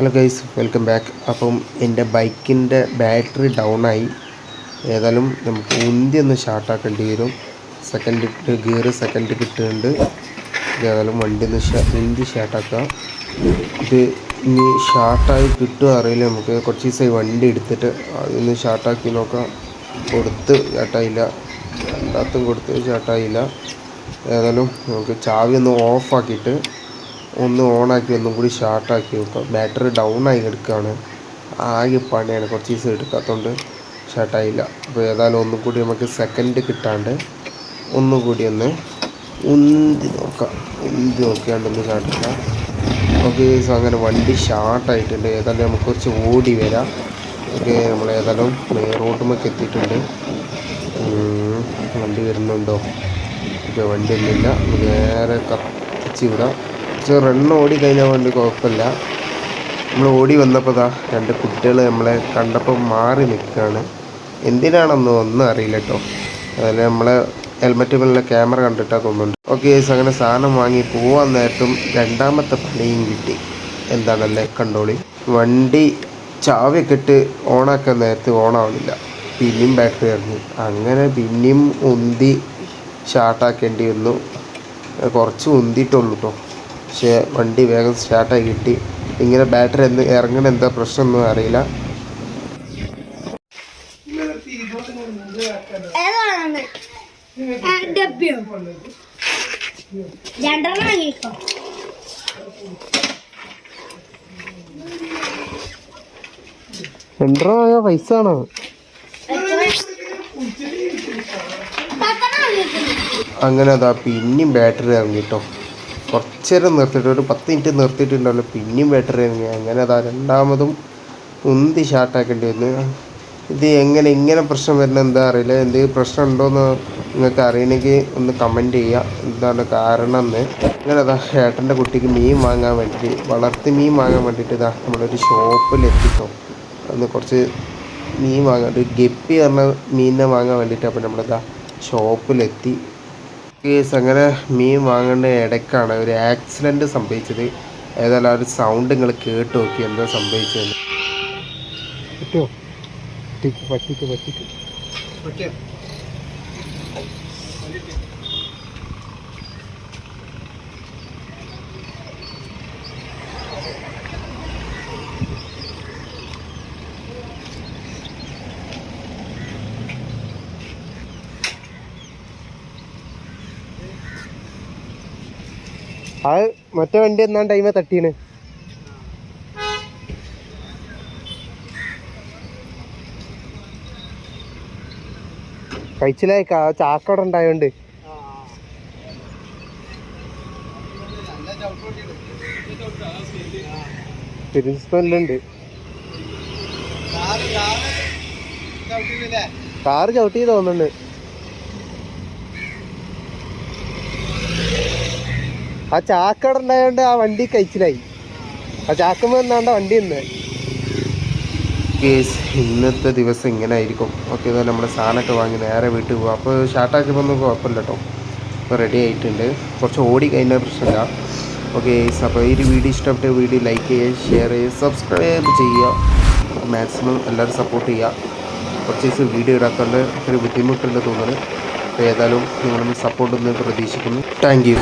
Hello guys, welcome back. അപ്പം എൻ്റെ ബൈക്കിൻ്റെ ബാറ്ററി ഡൗൺ ആയി. ഏതായാലും നമുക്ക് ഉന്തി ഒന്ന് സ്റ്റാർട്ടാക്കേണ്ടി വരും. സെക്കൻഡ് ഗിയർ സെക്കൻഡ് കിട്ടുന്നുണ്ട്. ഏതായാലും വണ്ടി ഒന്ന് ഉന്തി സ്റ്റാർട്ടാക്കാം. ഇത് ഇനി സ്റ്റാർട്ടായി കിട്ടുമോ അറിയില്ല. നമുക്ക് കുറച്ച് ദിവസമായി വണ്ടി എടുത്തിട്ട് അതൊന്ന് സ്റ്റാർട്ടാക്കി നോക്കാം. കൊടുത്ത് സ്റ്റാർട്ടായില്ല, രണ്ടാമത്തും കൊടുത്ത് സ്റ്റാർട്ടായില്ല. ഏതായാലും നമുക്ക് ചാവി ഒന്ന് ഓഫാക്കിയിട്ട് ഒന്ന് ഓണാക്കി ഒന്നും കൂടി സ്റ്റാർട്ടാക്കി നോക്കാം. ബാറ്ററി ഡൗൺ ആയി എടുക്കുകയാണ്. ആകെ പണിയാണ്, കുറച്ച് ദിവസം എടുക്കാത്തതുകൊണ്ട് സ്റ്റാർട്ടായില്ല. അപ്പോൾ ഏതായാലും ഒന്നും കൂടി നമുക്ക് സെക്കൻഡ് കിട്ടാണ്ട് ഒന്നും കൂടി ഒന്ന് ഉന്തി നോക്കിയാണ്ട് ഒന്ന് സ്റ്റാർട്ടാക്കാം. ഓക്കെ, അങ്ങനെ വണ്ടി സ്റ്റാർട്ടായിട്ടുണ്ട്. ഏതായാലും നമുക്ക് കുറച്ച് ഓടി വരാം. ഓക്കെ, നമ്മൾ ഏതായാലും മെയിൻ റോഡുമൊക്കെ എത്തിയിട്ടുണ്ട്. വണ്ടി വരുന്നുണ്ടോ? ഓക്കെ, വണ്ടി ഒന്നുമില്ല. നമുക്ക് നേരെ കത്തിച്ച് വിടാം. പക്ഷേ റണ്ണ് ഓടി കഴിഞ്ഞാൽ വേണ്ടി കുഴപ്പമില്ല. നമ്മൾ ഓടി വന്നപ്പോൾ രണ്ട് കുട്ടികൾ നമ്മളെ കണ്ടപ്പോൾ മാറി നിൽക്കുകയാണ്. ഒന്നും അറിയില്ല കേട്ടോ. അതിൽ നമ്മളെ ഹെൽമെറ്റ് മേലുള്ള ക്യാമറ കണ്ടിട്ടാണ് തോന്നുന്നുണ്ട്. ഓക്കെ, അങ്ങനെ സാധനം വാങ്ങി പോകാൻ നേരത്തും രണ്ടാമത്തെ പണിയും കിട്ടി. എന്താണല്ലേ, കണ്ടോളി. വണ്ടി ചാവിയൊക്കെ ഇട്ട് ഓണാക്കാൻ നേരത്ത് ഓണാവണില്ല. പിന്നെയും ബാറ്ററി ഇറങ്ങി. അങ്ങനെ പിന്നെയും ഉന്തി സ്റ്റാർട്ടാക്കേണ്ടി വന്നു. കുറച്ച് ഉന്തിയിട്ടുള്ളൂ കേട്ടോ. പക്ഷേ വണ്ടി വേഗം സ്റ്റാർട്ടായി കിട്ടി. ഇങ്ങനെ ബാറ്ററി ഇറങ്ങണ എന്താ പ്രശ്നമൊന്നും അറിയില്ല. രണ്ടര പൈസ ആണോ? അങ്ങനെ പിന്നെയും ബാറ്ററി ഇറങ്ങിട്ടോ. കുറച്ച് നേരം നിർത്തിയിട്ട് ഒരു 10 മിനിറ്റ് നിർത്തിയിട്ടുണ്ടല്ലോ. പിന്നെയും ബാറ്ററി ഇറങ്ങി. അങ്ങനെ രണ്ടാമതും ഉന്തി സ്റ്റാർട്ടാക്കേണ്ടി വന്നു. ഇത് ഇങ്ങനെ പ്രശ്നം വരുന്നത് എന്താ അറിയില്ല. എന്തെങ്കിലും പ്രശ്നം ഉണ്ടോയെന്ന് നിങ്ങൾക്ക് അറിയണമെങ്കിൽ ഒന്ന് കമൻറ്റ് ചെയ്യുക, എന്താണ് കാരണം എന്ന്. അങ്ങനെ ഏട്ടൻ്റെ കുട്ടിക്ക് മീൻ വാങ്ങാൻ വേണ്ടിയിട്ട്, വളർത്തി മീൻ വാങ്ങാൻ വേണ്ടിയിട്ട് നമ്മളൊരു ഷോപ്പിലെത്തിട്ടോ. അന്ന് കുറച്ച് മീൻ വാങ്ങാൻ, ഒരു ഗപ്പി പറഞ്ഞ മീനിനെ വാങ്ങാൻ വേണ്ടിയിട്ട് അപ്പോൾ ഷോപ്പിലെത്തി. കേസ് അങ്ങനെ മീൻ വാങ്ങേണ്ട ഇടയ്ക്കാണ് ഒരു ആക്സിഡൻറ്റ് സംഭവിച്ചത്. ഏതായാലും ആ ഒരു സൗണ്ട് നിങ്ങൾ കേട്ട് നോക്കി എന്താ സംഭവിച്ചത്. അത് മറ്റേ വണ്ടി എന്നാണ് ടൈമെ തട്ടീന്. കഴിച്ചില്ലായി, ചാക്കവിടെ ഉണ്ടായോണ്ട്. പ്രിൻസിപ്പലുണ്ട്. കാറ് ചവിട്ടി തോന്നുന്നുണ്ട്. ആ ചാക്കവിടെ ഉണ്ടായോണ്ട് ആ വണ്ടി കഴിച്ചിലായി. ആ ചാക്കുമ്പോൾ എന്നാണ്ട വണ്ടി നിന്ന്. കേസ് ഇന്നത്തെ ദിവസം ഇങ്ങനെ ആയിരിക്കും. ഓക്കെ, ഇതാ നമ്മുടെ സാധനമൊക്കെ വാങ്ങി നേരെ വീട്ടിൽ പോകും. അപ്പോൾ സ്റ്റാർട്ടാക്കിയപ്പോൾ ഒന്നും കുഴപ്പമില്ല കേട്ടോ. ഇപ്പോൾ റെഡി ആയിട്ടുണ്ട്. കുറച്ച് ഓടി കഴിഞ്ഞാൽ പ്രശ്നമില്ല. ഓക്കെ, അപ്പോൾ ഈ ഒരു വീഡിയോ ഇഷ്ടപ്പെട്ട വീഡിയോ ലൈക്ക് ചെയ്യുക, ഷെയർ ചെയ്യുക, സബ്സ്ക്രൈബ് ചെയ്യുക. മാക്സിമം എല്ലാവരും സപ്പോർട്ട് ചെയ്യുക. കുറച്ച് ദിവസം വീഡിയോ ഇടാത്തതുകൊണ്ട് ഒരു ബുദ്ധിമുട്ടുണ്ട് തോന്നുന്നത്. അപ്പോൾ ഏതായാലും നിങ്ങളൊന്ന് സപ്പോർട്ട് ഒന്ന് പ്രതീക്ഷിക്കുന്നു. Thank you.